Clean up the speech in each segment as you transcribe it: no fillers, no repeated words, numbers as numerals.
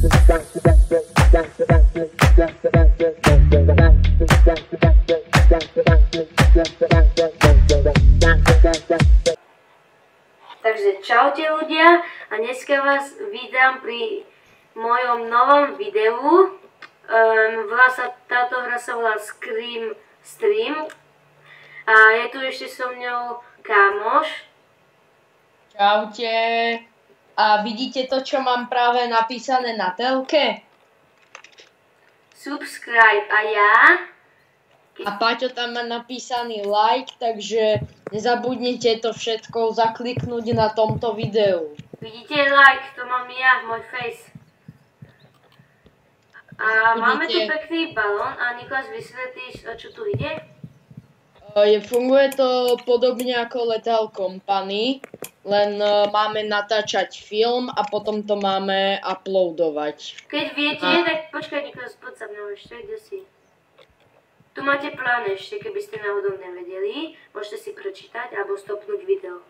Takže čaute ľudia a dneska vás vítam pri mojom novom videu. Táto hra sa volá Scream Stream a je tu ešte so mňou kámoš. Čaute. A vidíte to, čo mám práve napísané na telke? Subscribe a ja. A Paťo tam má napísaný like, takže nezabudnite to všetko zakliknúť na tomto videu. Vidíte like, to mám ja, môj face. A máme tu pekný balón a Nikolás, vysvetlíš, o čo tu ide? Funguje to podobne ako Lethal Company, len máme natáčať film a potom to máme uploadovať. Keď viete, tak počkaj Nikolás, poď sa mnou ešte, kde si? Tu máte plán ešte, keby ste náhodou nevedeli, môžete si prečítať alebo stopnúť video.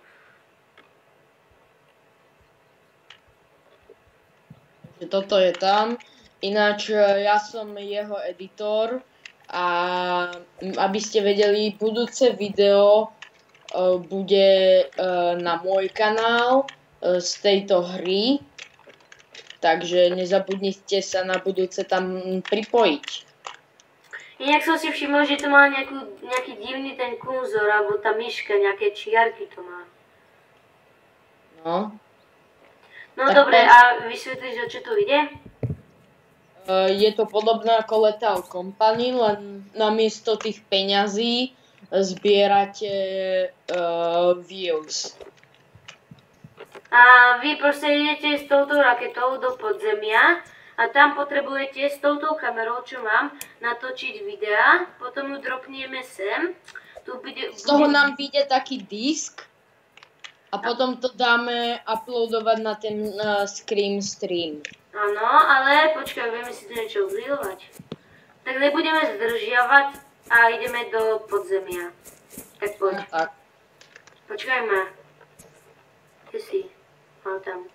Toto je tam, ináč ja som jeho editor. A aby ste vedeli, budúce video bude na môj kanál z tejto hry, takže nezabudnite sa na budúce tam pripojiť. Inak som si všimol, že to má nejaký divný ten kurzor, alebo tá myška, nejaké čiarky to má. No. No dobre, a vysvetlíš, o čo tu ide? Je to podobné ako Lethal Company, len namiesto tých peňazí zbierate views. A vy proste idete s touto raketou do podzemia a tam potrebujete s touto kamerou, čo mám, natočiť videá, potom ju dropneme sem. Z toho nám vyjde taký disk a potom to dáme uploadovať na ten Scream Stream. Áno, ale počkaj, vieme si tu niečo vlilovať. Tak nebudeme zdržiavať a ideme do podzemia. Tak poď. No, tak. Počkaj ma. Kde si? Mám tam.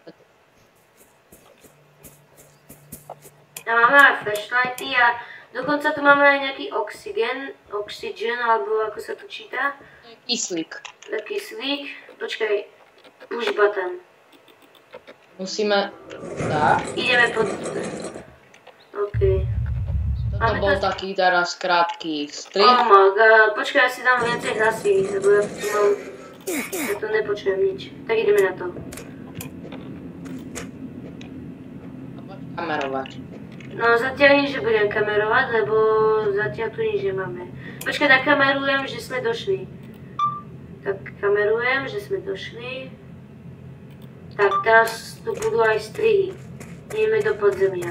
A máme aj flashlighty a dokonca tu máme aj nejaký oxygen, alebo ako sa to číta? Kyslík. Kyslík. Počkaj, push button. Musíme... Tak. Ideme pod... OK. Toto bol taký teraz krátky strip. Oh my god, počkaj, ja si dám viacej hlasy, lebo ja tu mám... Ja tu nepočujem nič. Tak ideme na to. Kamerovať. No zatiaľ nič nebudem kamerovať, lebo zatiaľ tu nič nemáme. Počkaj, tak kamerujem, že sme došli. Tak kamerujem, že sme došli. Tak teraz tu budú aj strihy. Ideme do podzemia.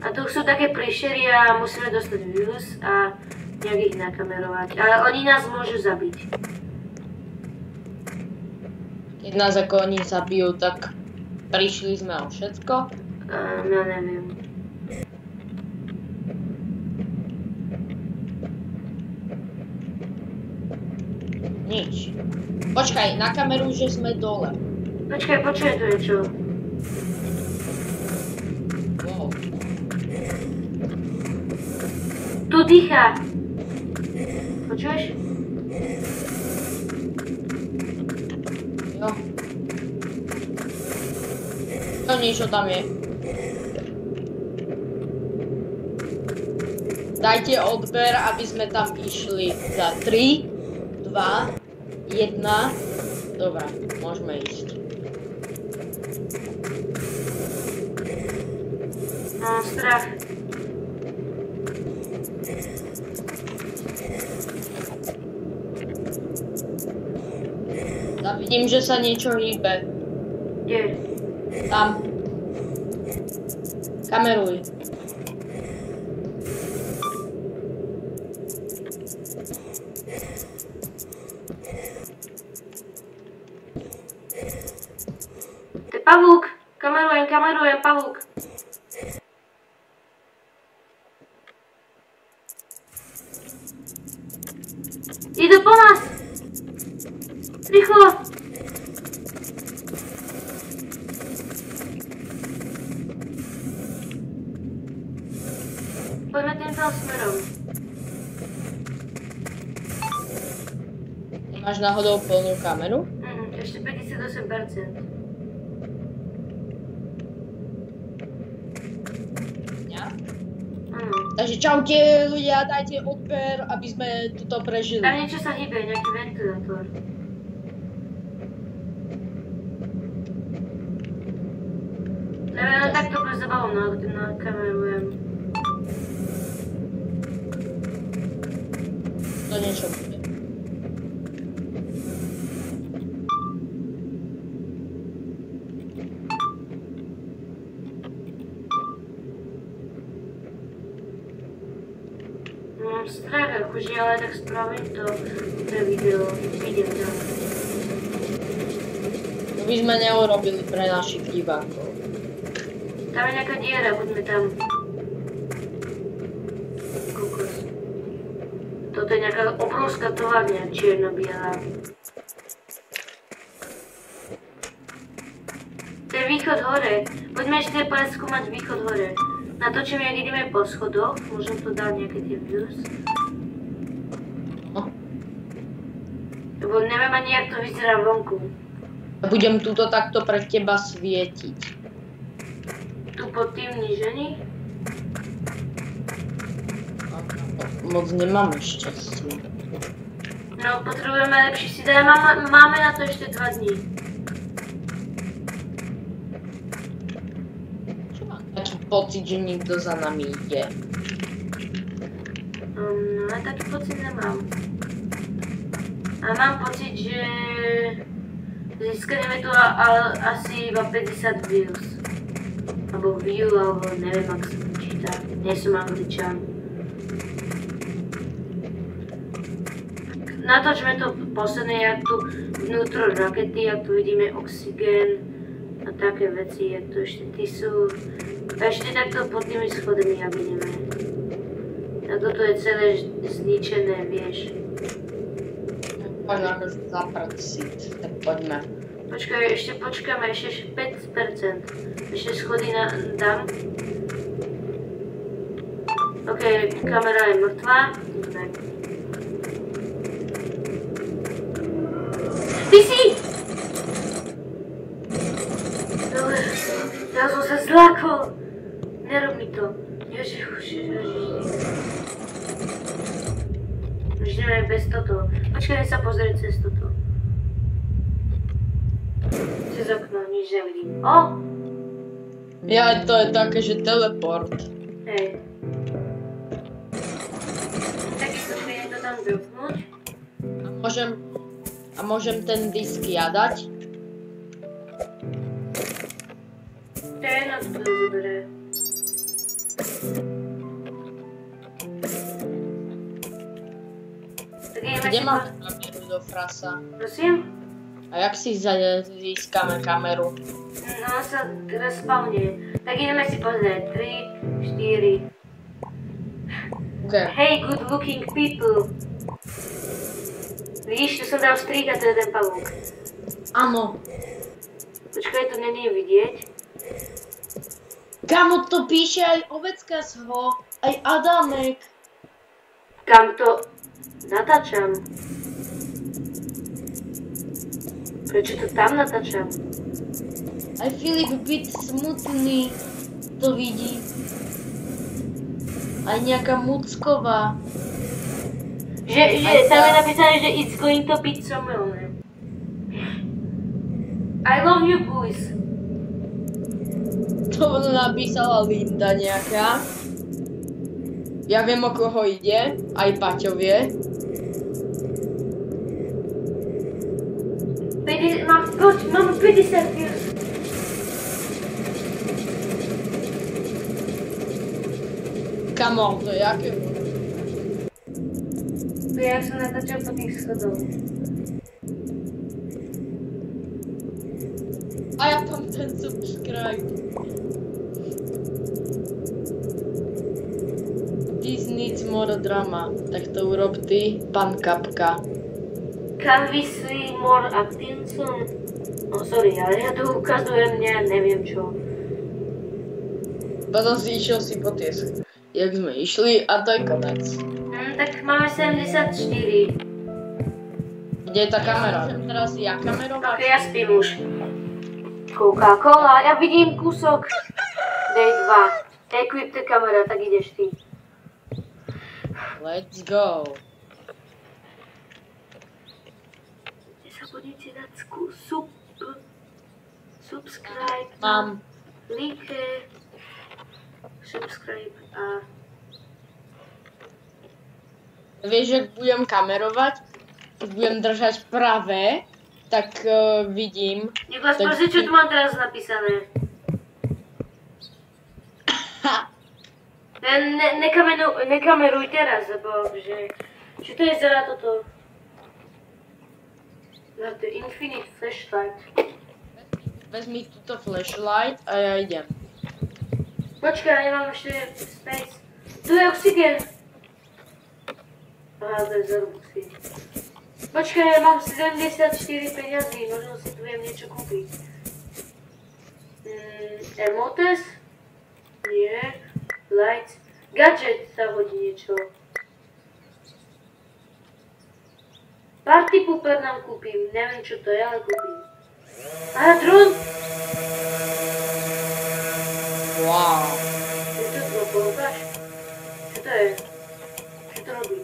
A tu sú také príšery a musíme dostať views a nejak ich nakamerovať. Ale oni nás môžu zabiť. Keď nás ako oni zabijú, tak prišli sme o všetko? No neviem. Nič. Počkaj, na kameru, že sme dole. Počkaj, počujem tu niečo. Wow. Tu dýchá. Počuješ? Jo. To niečo tam je. Dajte odber, aby sme tam išli za 3, 2, 1. Dobre, môžeme ísť. Mám strach. Tam vidím, že sa niečo hýbe. Kde? Tam. Kameruj. To je pavúk. Kamerujem, pavúk. Idú po nás! Rýchlo! Poďme týmto smerom. Máš náhodou plnú kameru? Ešte 58%. Ja? Áno. Takže čaute ľudia, dajte odber, aby sme toto prežili. Tam niečo sa hýbe, nejaký ventilátor. Neviem, takto pre zabavu nakamerujem. To niečo bude. Mám strach, akože, ale tak spravím to pre video. Idem tam. To by sme neurobili pre našich divákov. Tam je nejaká diera, buďme tam. Kokos. Toto je nejaká obrovská továrňa, čierno-biela. To je východ hore. Poďme ešte preskúmať východ hore. Natočím, jak ideme po schodoch. Môžem tu dať nejaké tie views. No. Lebo neviem ani, jak to vyzerá vonku. Budem túto takto pre teba svietiť. Tu pod tým nižení. Moc nemáme šťastie. No, potrebujeme lepší si dať. Máme na to ešte 2 dní. Čo mám taký pocit, že niekto za nami ide? No, ja taký pocit nemám. A mám pocit, že získaneme tu asi iba 50 views. Alebo view, alebo neviem, ak sa to číta. Nie som Angličan. Natočme to posledné, jak tu vnútro rakety, jak tu vidíme oxygén a také veci, jak tu ešte tí sú. A ešte takto pod tými schodmi, jak ideme. A toto je celé zničené, vieš. Poďme akože zaprať sit, tak poďme. Počkaj, ešte počkáme, ešte 5%. Ešte schody dám. OK, kamera je mŕtvá. Ty si! Ja som sa zlákol. Nerob mi to. Ježiš. Už ideme bez toto. Počkaj, sa pozrieť cez toto. Cez okno, nič nevidím. O! Ja, to je také, že teleport. Hej. Takisto chvíľa to tam vypnúť. A môžem ten disk ja dať? To je jedno, co to zoberie. Kde máš kameru do frasa? Prosím? A jak si získame kameru? No sa teraz spawne. Tak ideme si pozrieť. 3, 4. Okay. Hey, good looking people. Vidíš, tu som dal strik a to je ten pavúk. Áno. Počkaj, to není vidieť. Kamo, to píše aj Oveckaho, aj Adamek. Kam to natáčam? Prečo to tam natáčam? Aj Filip byť smutný to vidí. Aj nejaká Mucková. Že tam je napísané, že it's going to be somewhere. I love you boys. To napísala Linda nejaká. Ja viem, o koho ide. Aj Paťo vie. Mám 50 views. Kamo, to je aké? Ja som natáčal po tých schodov. A ja tam ten subscribe. This needs more drama. Tak to urob ty, pán Kapka. Can we see more Atkinson? Oh, sorry, ale ja tu ukazujem neviem čo. Potom si išiel si potiesk. jak sme išli a to je konec. Tak máme 74. Kde je tá kamera? Môžem teraz ja kamerovať? Ok, ja spím už. Coca-Cola, ja vidím kúsok. Day 2. Equip the kamera, tak ideš ty. Let's go. Nezabudnite dať subscribe. Mám. Like. Subscribe a... Vieš, ak budem kamerovať, keď budem držať pravé, tak vidím. Niklas, tak... prosím, čo tu mám teraz napísané? Nekameruj teraz, lebo že... Čo to je za toto? Na to Infinite Flashlight. Vezmi túto flashlight a ja idem. Počkaj, ja nemám ešte space. Tu je oxygen. Aha, to je za Robuxy. Počkaj, ja mám 74 peniazí, možno si tu viem niečo kúpiť. Emotes? Nie. Lights. Gadget sa hodí niečo. Party pooper nám kúpim, neviem čo to je, ale kúpim. Aha, dron! Wow. Je to dron, ukáž? Čo to je? Čo to robí?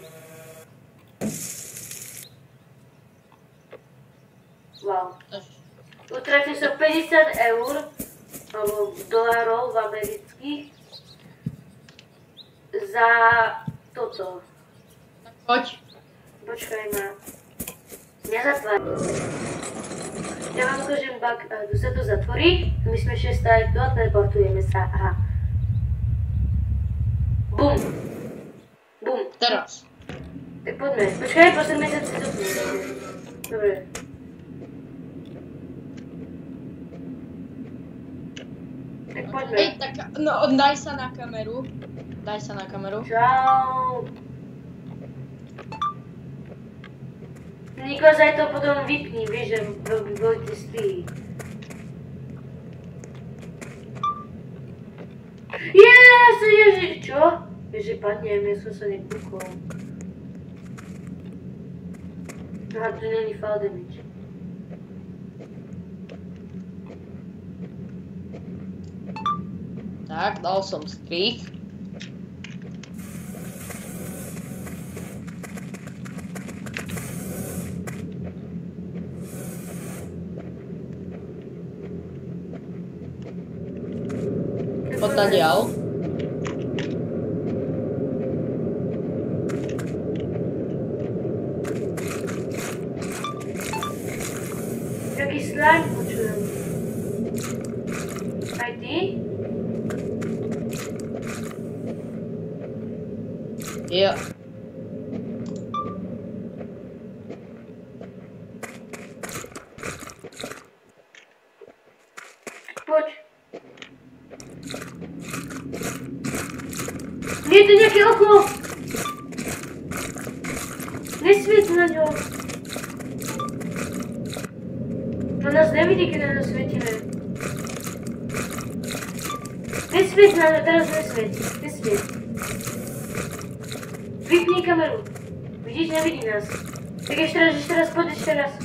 Wow. Utratil som 50 eur, alebo dolárov v amerických, za toto. Poď. Počkaj ma. Nezatváraj. Ja vám ukážem bug, tu sa to zatvorí, my sme ešte stále tu a teleportujeme sa, aha. Bum. Bum. Teraz. Tak poďme. Počkaj, posledme sa cez okno. Dobre. Tak poďme. Hej, tak no, daj sa na kameru. Daj sa na kameru. Čau. Niklas, aj to potom vypni, vieš, že budete spí. Ježi, čo? Ježi, padnem, ja som sa nekúkol. Aha, tu není fall damage. Tak, dal som strich. Odtadiaľ. Jaký slime počujem. Aj ty? Jo. Poď. Je to nejaké okno! Nesviet na ňo! On nás nevidí, keď na ňo svietime. Nesviet na ňo, teraz nesviet. Nesviet. Vypni kameru. Vidíš, nevidí nás. Tak ešte raz, poď ešte raz.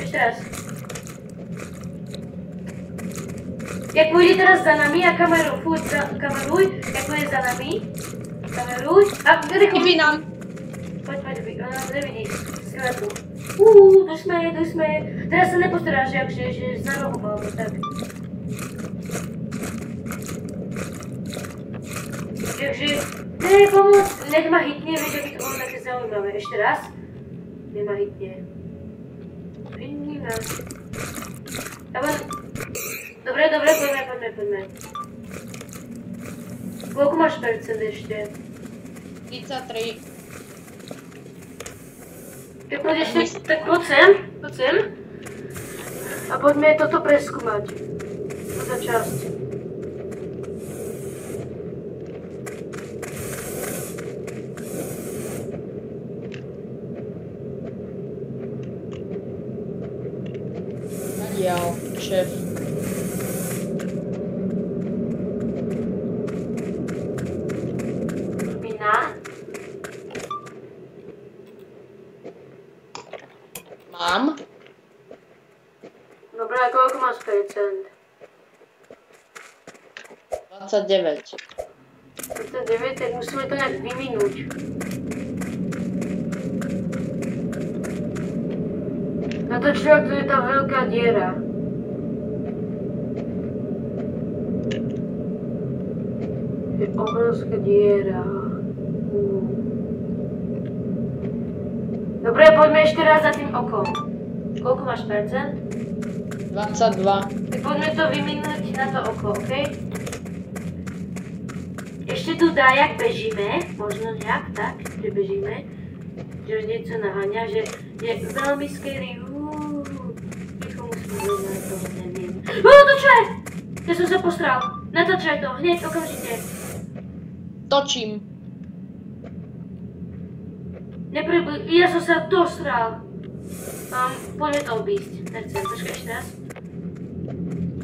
Ešte raz. Jak pôjde teraz za nami a kameruj, jak pôjde za nami. Kameruj. A rýchlo. Vypínam. Poď, on nás nevidí. Skeletu. Tu sme. Teraz sa nepostaráš, že za rohu alebo tak. Takže, pomoc, nech ma hitne, vieš, aký to bolo také zaujímavé. Ešte raz. Nech ma hitne. Vidí ma. Dobre, poďme. Koľko máš percent ešte? 33. Tak poď ešte, tak poď sem. A poďme toto preskúmať. Toto časť. Jao, šéf. 29. 29, tak musíme to nejak vyminúť. Na to čo, tu je tá veľká diera. Je obrovská diera. Dobre, poďme ešte raz za tým okom. Koľko máš percent? 22. Tak poďme to vyminúť na to oko, okej? Ešte tu jak bežíme, možno nejak tak, že bežíme. Že už niečo naháňa, že je veľmi scary. Ticho musím vyznať, toho neviem. To čo je? Ja som sa postral. Natáčaj to, hneď, okamžite. Točím. Ja som sa dostral. Poďme to obísť. Nechcem, počkaj ešte raz.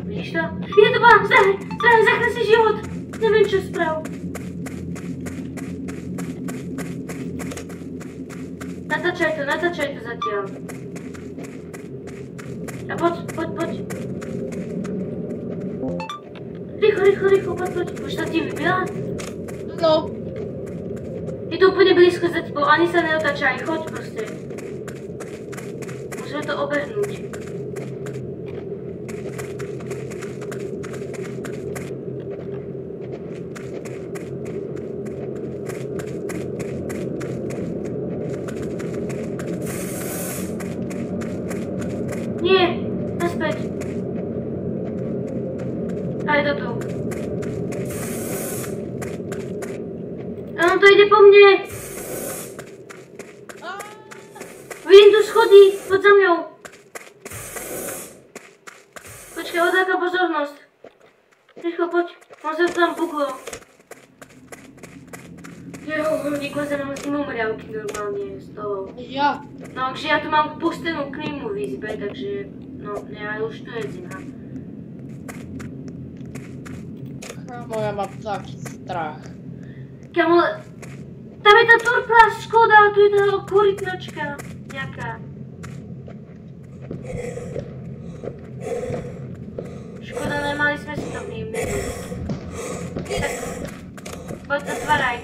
Vidíš to? Je to mám, zachrán si život. Neviem, čo sprav. Natáčaj to zatiaľ. A poď. Rýchlo, poď. Už sa ti vybila? No. Je to úplne blízko za tebou, ani sa neotáčaj, choď proste. Musíme to obehnúť. Nie, naspäť. Aj do tu. Áno, to ide po mne. Vidím tu schody, poď za mňou. Počkaj, odláka pozornosť. Rýchlo, poď, on sa tam buglo. Nikto sa nám s ním umriavky normálne z toho. Ja. No, takže ja tu mám pustenú klímu v izbe, takže, no, ja už tu je zima. Kámo, ja mám taký strach. Kámo, tam je tá turpla škoda, tu je tá korytnačka nejaká. Škoda, nemali sme si to vymeniť. Tak, poď zatváraj.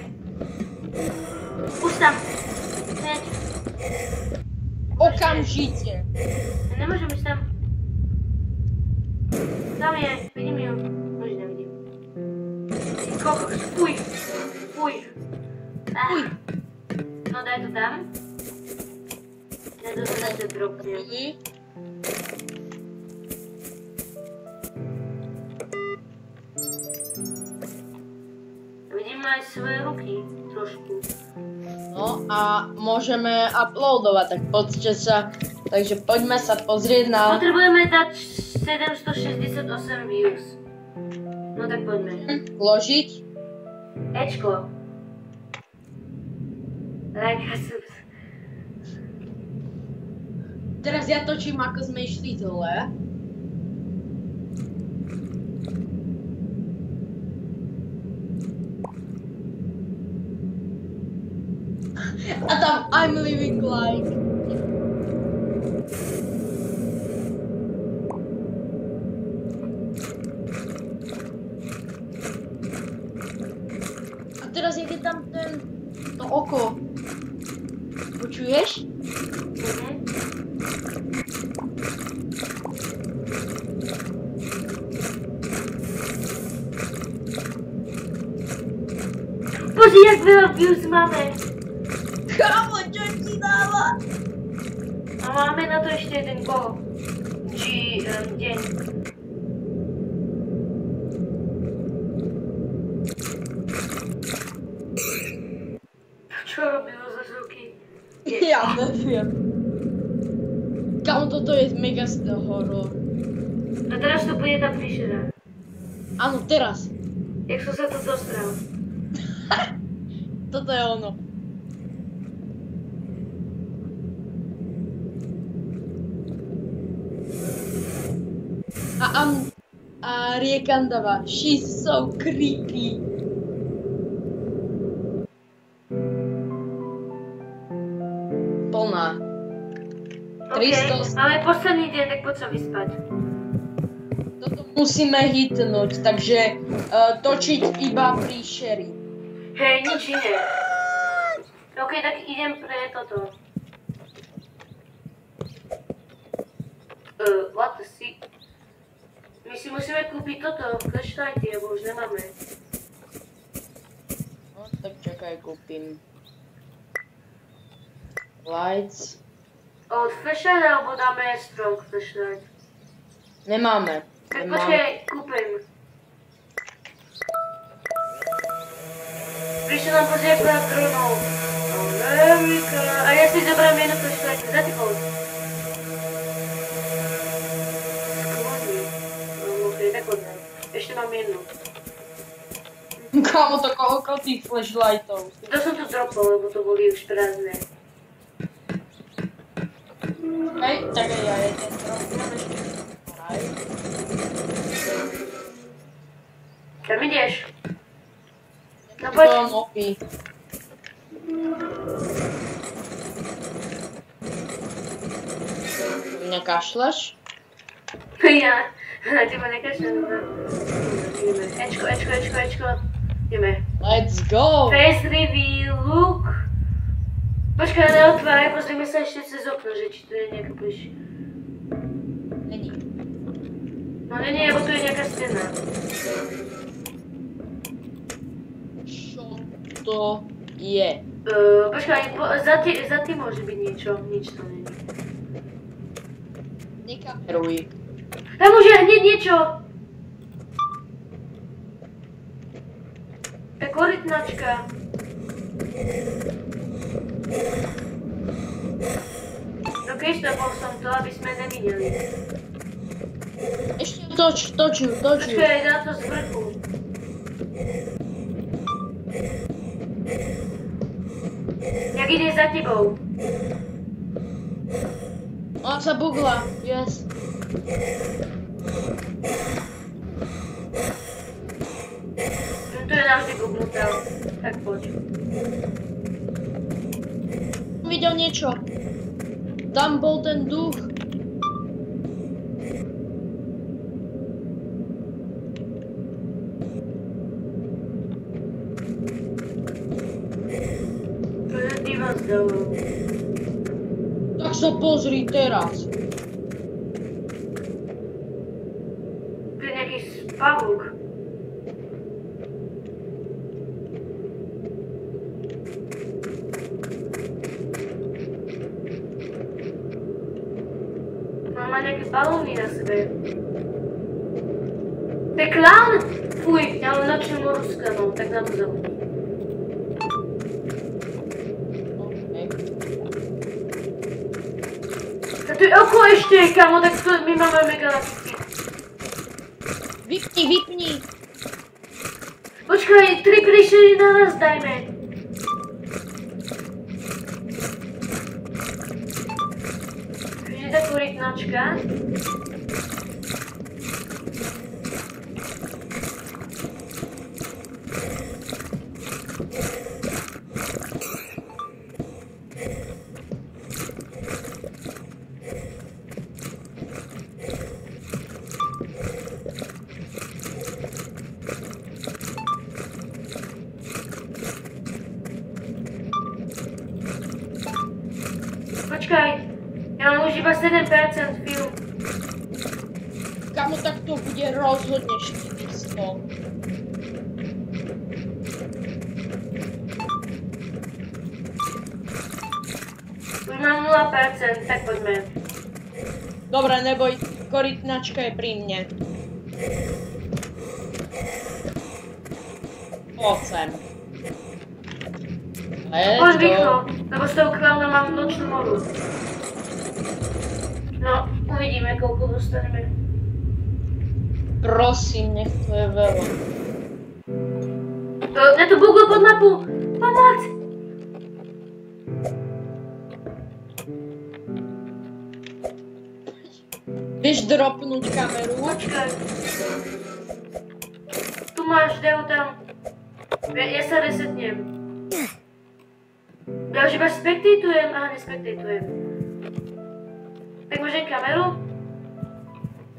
Už tam, hneď. Okamžite. Ja nemôžem ísť tam. Tam je, vidím ju. Už nevidím. Fuj. No daj to tam. Ja to zase dropnem. Vidím aj svoje ruky trošku. No a môžeme uploadovať, tak poďte sa. Takže poďme sa pozrieť na... Potrebujeme dať 768 views. No tak poďme. Vložiť. Ečko. Like a subs. Teraz ja točím, ako sme išli dole. A tam I'm living like. A teraz je tam to oko. Počuješ? Bože, jak veľa views máme. Kámo, čo ti dáva? A máme na to ešte jeden deň. Čo robilo za zvuky? Ja neviem. Kámo, toto je mega horor. A teraz to bude tá príšera. Áno, teraz. Jak som sa tu dostal. Toto je ono. A Riekandava, she's so creepy. Plná. OK, máme posledný deň, tak poď sa vyspať. To Toto musíme hitnúť, takže točiť iba príšery. Hej, nič iné. OK, tak idem pre toto. What the sick? My si musíme kúpiť toto, flashlighty, lebo už nemáme. No, tak čakaj, kúpim. Lights. Od flashlight alebo dáme strong flashlight? Nemáme. Tak počkaj, kúpim. Prišiel nám pozrieť pár dronov. Amerika. A ja si zobrám jednu flashlight, zatypol. Ešte mám jednu. Kámo, to koľko tých flashlightov? To som tu dropol, lebo to boli už prázdne. Hej, tak aj ja jeden dropnem ešte. Kam ideš? No poď. To mopy. Mňa kašleš? Ja. Ty ma nekašľam. Ideme. Ečko. Ideme. Let's go! Face reveal, look. Počkaj, neotváraj, pozrieme sa ešte cez okno, že či tu je nejaká plyš. Není. No nie, lebo tu je nejaká stena. Čo to je? Počkaj, za tým môže byť niečo, nič to není. Nekameruj. Tam už je hneď niečo! To je korytnačka. No keď bol som to, aby sme nevideli. Ešte točil. Počkaj, dá to z vrchu. Jak ide za tebou? Ona sa bugla, yes. Tu je navždy bugnutá. Tak poď. Videl niečo. Tam bol ten duch. To je divan z dolu. Tak sa pozri teraz. Tu je nejaký pavúk. Má nejaké balóny na sebe. To je klaun? Fuj, ja mám nočnú moru s klanom, tak na to zabudni. A tu je oko ešte, kamo, tak to my máme megalaxy. Vypni. Počkaj, 3 príšery naraz dajme. Je tá korytnačka. Počkaj, ja mám už iba 7% film. Kamo, tak to bude rozhodne 400. Už mám 0%, tak poďme. Dobre, neboj, korytnačka je pri mne. Poď sem. Poď rýchlo, lebo s tou klaunom mám nočnú moru. No, uvidíme, koľko dostaneme. Prosím, nech to je veľa. Ja to buglo pod mapu! Pomoc! Vieš dropnúť kameru? Počkaj. Tu máš, Deo tam. Ja sa resetnem. Ja už iba spektatujem, aha, nespektatujem. Tak môžem kameru?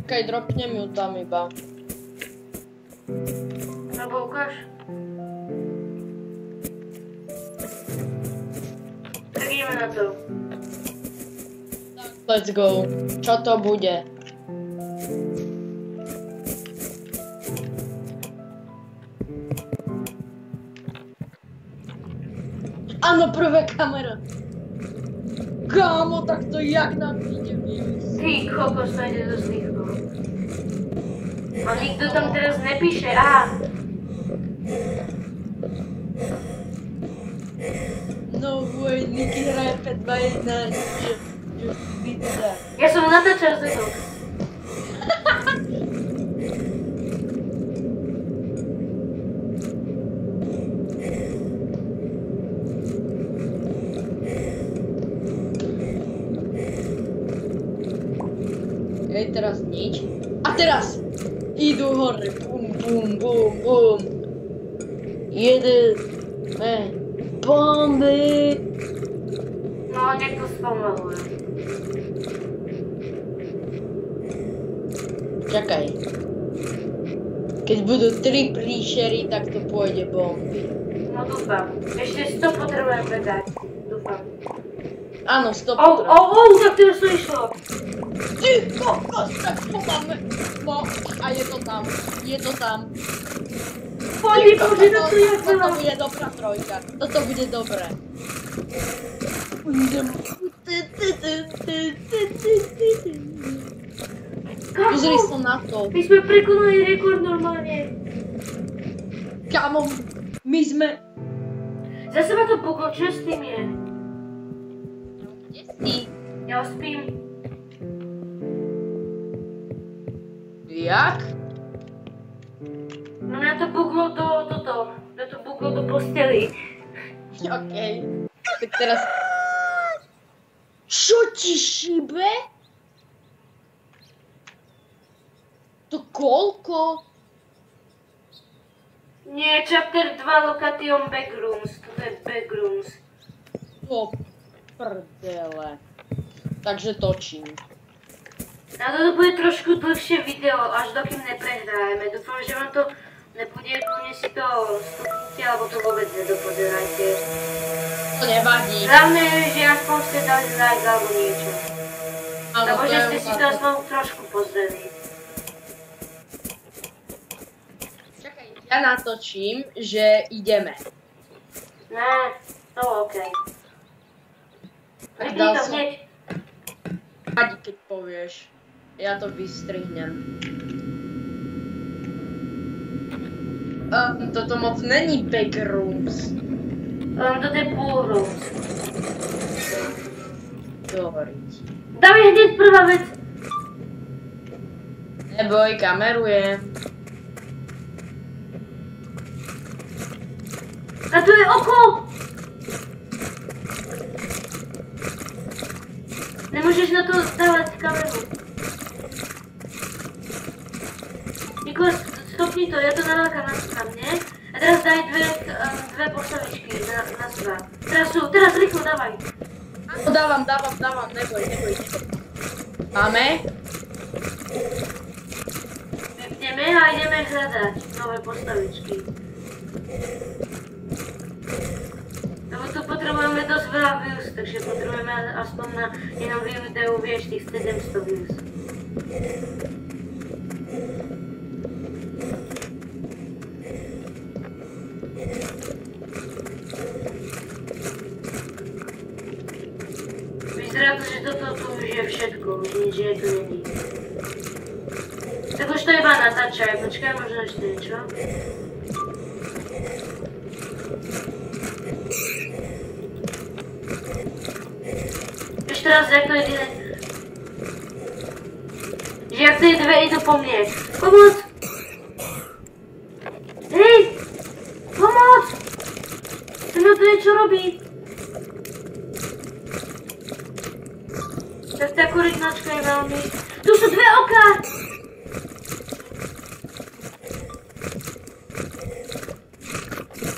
Čakaj, dropnem ju tam iba. Alebo ukáž. Tak ideme na to. Let's go. Čo to bude? Áno, prvá kamera. Kámo, tak to jak nám ide vieť? Ty kokos, to ide dosť rýchlo. A nikto tam teraz nepíše, No way, Niky hraje P2.1, že pizza. Ja som natáčal z toho. Teraz nič. A teraz idú hore. Bum, bum, bum, bum. Jedeme bomby. No, niekto spomaluje. Čakaj. Keď budú 3 príšery, tak to pôjde bomby. No dúfam. Ešte 100 potrebujem predať. Dúfam. Áno, 100 Tak teraz to išlo. Ty kokos, tak to máme. No, a je to tam. Je to tam. Pani Bože, to tu je Toto bude dobrá trojka. Toto bude dobré. Pozri sa na to. My sme prekonali rekord normálne. Kámo, my sme... Zase ma to buklo, čo s tým je? Kde si? Ja spím. Jak? No mňa to buklo do posteli. Okej. Tak teraz... Čo ti šibe? To koľko? Nie, chapter 2 location backrooms. To je backrooms. To prdele. Takže točím. Na toto bude trošku dlhšie video, až dokým neprehráme. Dúfam, že vám to nebude, kľudne si to stopnite, alebo to vôbec nedopozerajte. To nevadí. Hlavne je, že aspoň ste dali like alebo niečo. Áno, Alebo to že je ste si to aspoň trošku pozreli. Čakaj, ja natočím, že ideme. Ne, to okej. Vypni Dal to som. hneď. Vadí, keď povieš. Ja to vystrihnem. Toto moc není backrooms. Toto je pool rooms. Dovoriť. Dávaj hneď prvá vec. Neboj, kamerujem. A tu je oko. Nemôžeš na to dávať kameru. Nikolas, stopni to, ja to nalákam na mne. A teraz daj dve postavičky na seba. Teraz rýchlo dávaj. No dávam, neboj. Máme? Vypneme a ideme hľadať nové postavičky. Lebo tu potrebujeme dosť veľa views, takže potrebujeme aspoň na jednom videu vieš tých 700 views. Vyzerá to, že toto tu už je všetko, už nič je tu není. Tak už to iba natáčaj, počkaj, možno ešte niečo. Ešte raz, jak to ide... Že jak tie dve idú po mne. Pomoc! Hej! Pomoc! Ten tu niečo robí. Tak tá korytnačka je veľmi... Tu sú dve oka!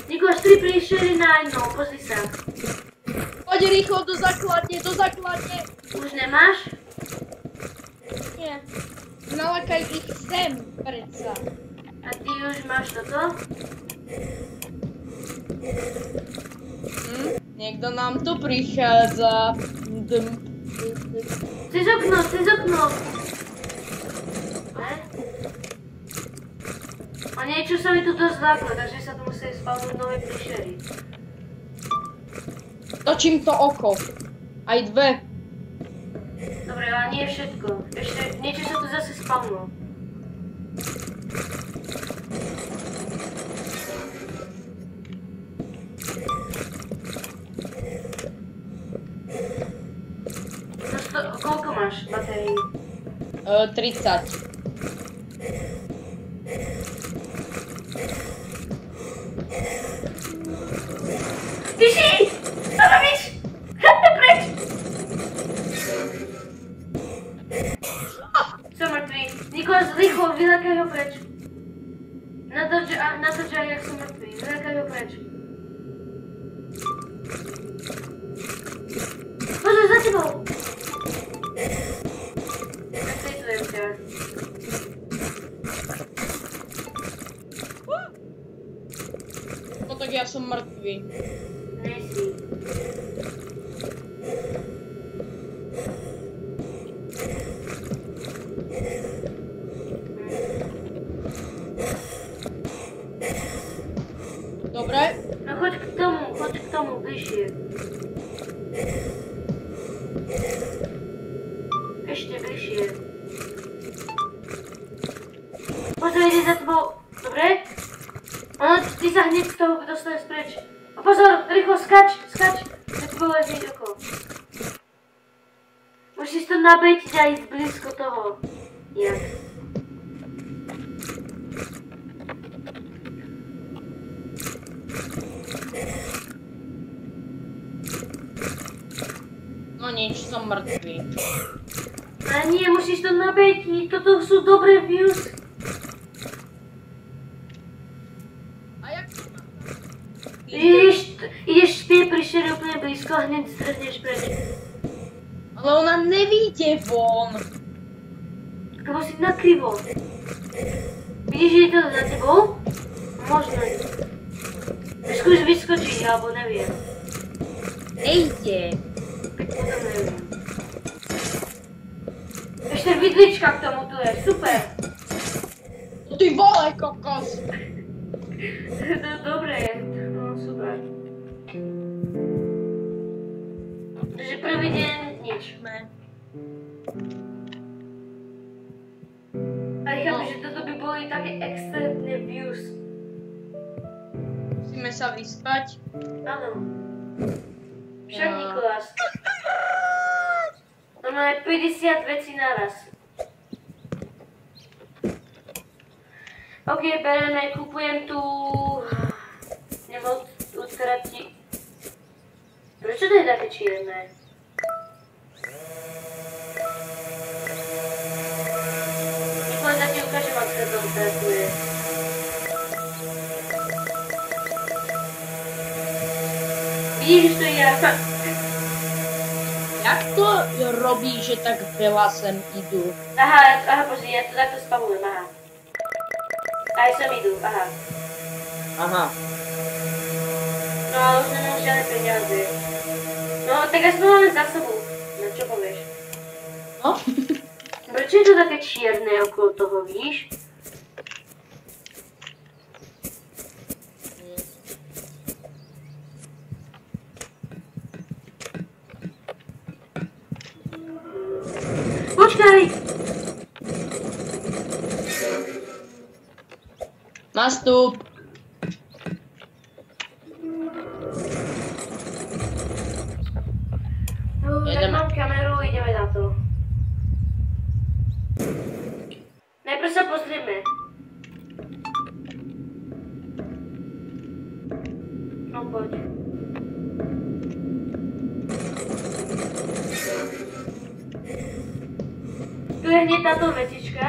Nikoláš, 3 príšery na jedno, pozri sa. Poď rýchlo do základne. Už nemáš? Nie. Nalakaj ich sem, predsa. A ty už máš toto? Niekto nám tu prichádza. Cez okno, cez okno! Ne? A niečo sa mi tu dosť zláklo, takže sa tu musí spavnúť nové príšery. Točím to oko. Aj dve. Dobre, ale nie všetko. Ešte niečo sa tu zase spavnú. Koľko máš batérií? 30. Tyši! Co robíš? Chodte preč! Som mŕtvý. Nikolas, rýchlo, vylákaj ho preč. Natoč aj, jak som mŕtvý. Vylákaj ho preč. Pozor, za tebou! Akceptujem ťa. No tak ja som mŕtvý. Nejsi. Dobre? No choď k tomu, bližšie. Ešte bližšie. Pozor, ide za tebou. Dobre? Ono, ty sa hneď z toho dostaneš preč. A pozor, rýchlo, skač! Za tebou je hneď okolo. Musíš to nabejtiť aj blízko toho. Jak? No nič, som mŕtvý. Ale nie, musíš to nabejtiť. Toto sú dobré views. A jak to mám? Ideš tie príšery úplne blízko a hneď zdrhneš preč. Ale ona nevíde von. Lebo si nakrivo. Vidíš, že je to za tebou? Možno. Skúš vyskočiť, alebo neviem. Nejde. Tak potom neviem. Ešte vidlička k tomu tu je, super. No ty vole, kokos. Dobre je, no super. Takže prvý deň nič. A chápem, že toto by boli také extrémne views. Musíme sa vyspať. Áno. Však Nikolas. To má 50 vecí naraz. Ok, bereme, kupujem tu... Nebo utrati... Prečo to je také čierne? Nikolas, ja ti ukážem, ak sa to utratuje. Vidíš, že to je ja. Jak to robí, že tak veľa sem idú? Aha, pozri, ja to takto spavujem, aha. Aj sem idú, aha. Aha. No ale už nemám žiadne peniaze. No, tak aspoň máme zásobu. No, čo povieš? No? Prečo je to také čierne okolo toho, víš? Počkaj! Nastup. No, tak Jedeme. mám kameru, ideme na to. Najprv sa pozrieme. No poď. Tu je hneď táto vetička.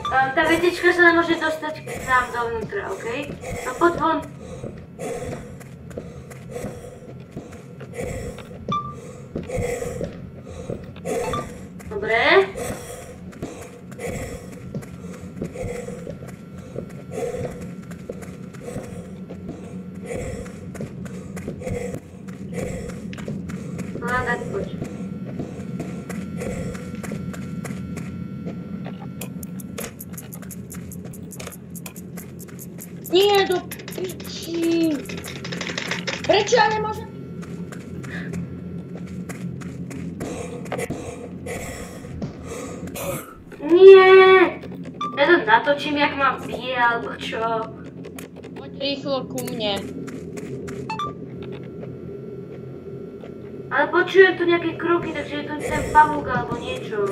Tá vetička sa nám môže dostať k nám dovnútra, OK? No poď von. Hľadať, poď. Nie, do piči. Prečo ja nemôžem? Nie! Ja to natočím, jak ma bije, alebo čo? Poď rýchlo ku mne. Ale počujem tu nejaké kroky, takže je tu ten pavúk alebo niečo.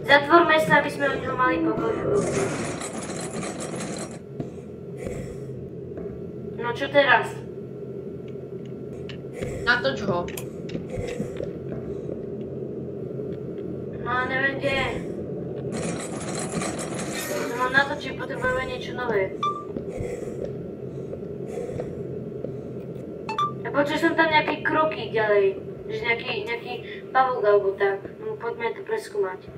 Zatvorme sa, aby sme od neho mali pokoj. No čo teraz? Natoč ho. No neviem kde je. No natočím, potrebujeme niečo nové. A počul som tam nejaké kroky ďalej. Že nejaký pavúk alebo tak. No poďme to preskúmať.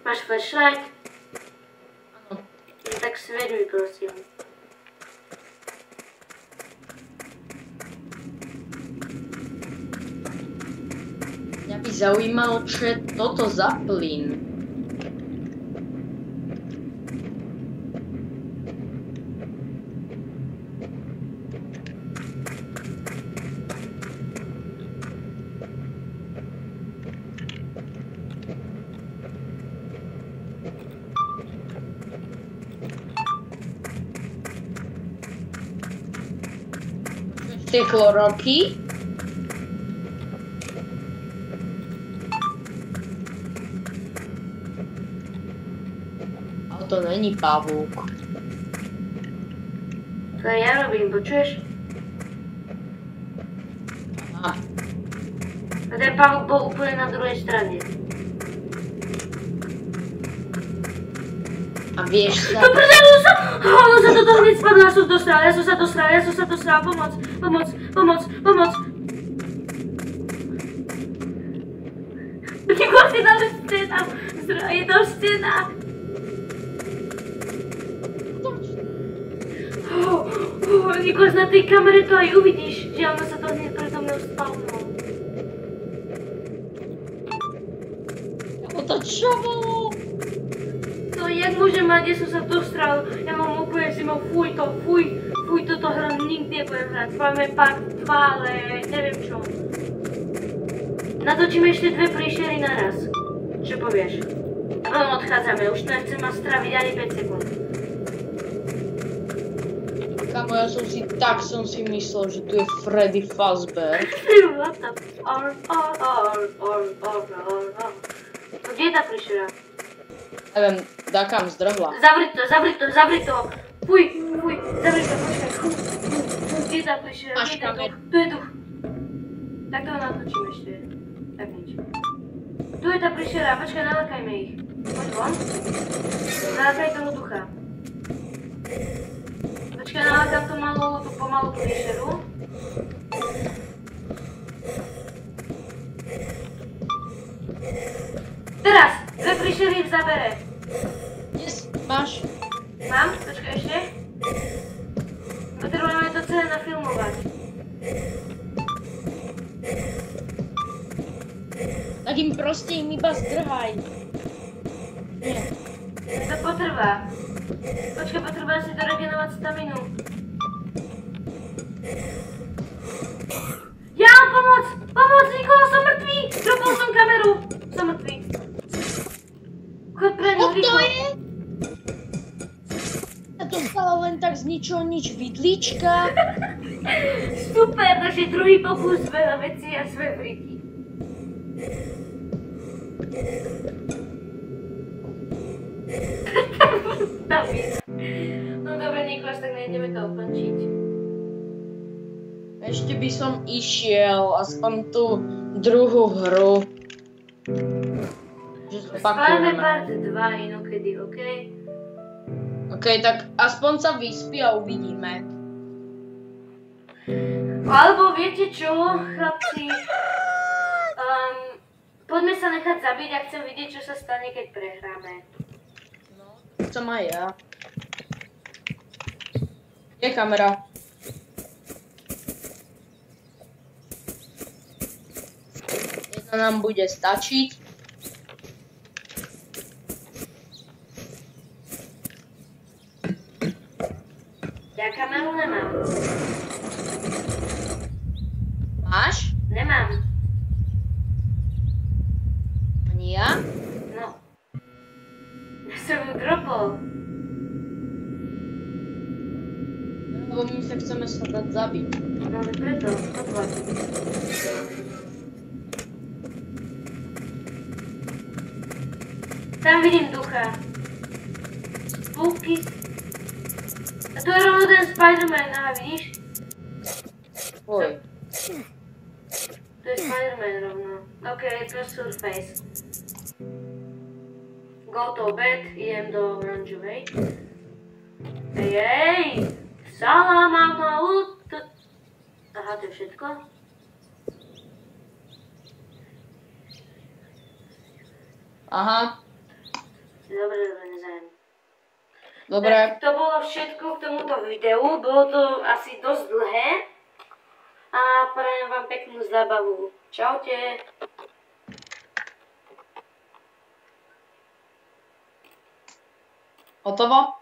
Máš flashlight? Áno. No tak svieť mi prosím. Mňa by zaujímalo, čo je toto za plyn. Tie chloroky. Ale to není pavúk. To ja robím, počuješ? Aha. A ten pavúk bol úplne na druhej strane. A vieš sa... To prdelu sa! Ono sa toto hneď spadlo, ja som sa dostral, pomoc! Nikos, je tam stena! Je tam stena! Nikos, na tej kamere to aj uvidíš, že ono sa to hneď predo mnou spavlo. To čo bolo? To jak môžem mať, ja som sa dostral, ja mám úplne si mal fuj toto hru nikdy nebudem hrať, máme part 2, ale neviem čo. Natočíme ešte 2 príšery naraz. Čo povieš? A potom odchádzame, už nechcem ma straviť ani 5 sekúnd. Kamo, ja som si myslel, že tu je Freddy Fazbear. What the Kde je tá príšera? Neviem, dakam zdrhla. Zavri to! Fuj, zavri to, počkaj. Kde je tá príšera? Máš kameru. Tu je duch. Tak to natočím ešte. Tak nič. Tu je tá príšera, počkaj, nalákajme ich. Poď von. Nalákaj tomu ducha. Počkaj, nalákam tú pomalú príšeru. Teraz! 2 príšery v zábere. Yes, máš. Mám? Počkaj ešte. Potrebujeme to celé nafilmovať. Tak im proste iba zdrhaj. Nie. To potrvá. Počkaj, potrebujem si doregenovať staminu. Ja, pomoc! Pomoc, Nikola, som mŕtvý! Dropol som kameru! Som mŕtvý. Chod pre ňu, To rýchlo. je? Ja dostala len tak z ničoho nič vidlička. Super, takže druhý pokus, veľa vecí a sme friki. No dobre, Niklas, tak nejdeme to ukončiť. Ešte by som išiel aspoň tú druhú hru. Že Spájame zopakujeme. part 2 inokedy, okej? OK, tak aspoň sa vyspí a uvidíme. Alebo viete čo, chlapci? Poďme sa nechať zabiť a chcem vidieť, čo sa stane, keď prehráme. No, chcem aj ja. Je kamera. Jedna nám bude stačiť. Ja kameru nemám. Máš? Nemám. Ani ja? No. Ja som ju dropol. Lebo my sa chceme sa dať zabiť. No ale preto, poď. Tam vidím ducha. Spooky. A to je rovno ten Spider-Man, aha, vidíš? Oj. To je Spider-Man rovno. Ok, to je Surface. Go to bed, idem do oranžovej. Ej! Salam alaut! Aha, to je všetko? Aha. Dobre, nezajem. Dobre. Tak to bolo všetko k tomuto videu, bolo to asi dosť dlhé. A prajem vám peknú zábavu. Čaute. Hotovo?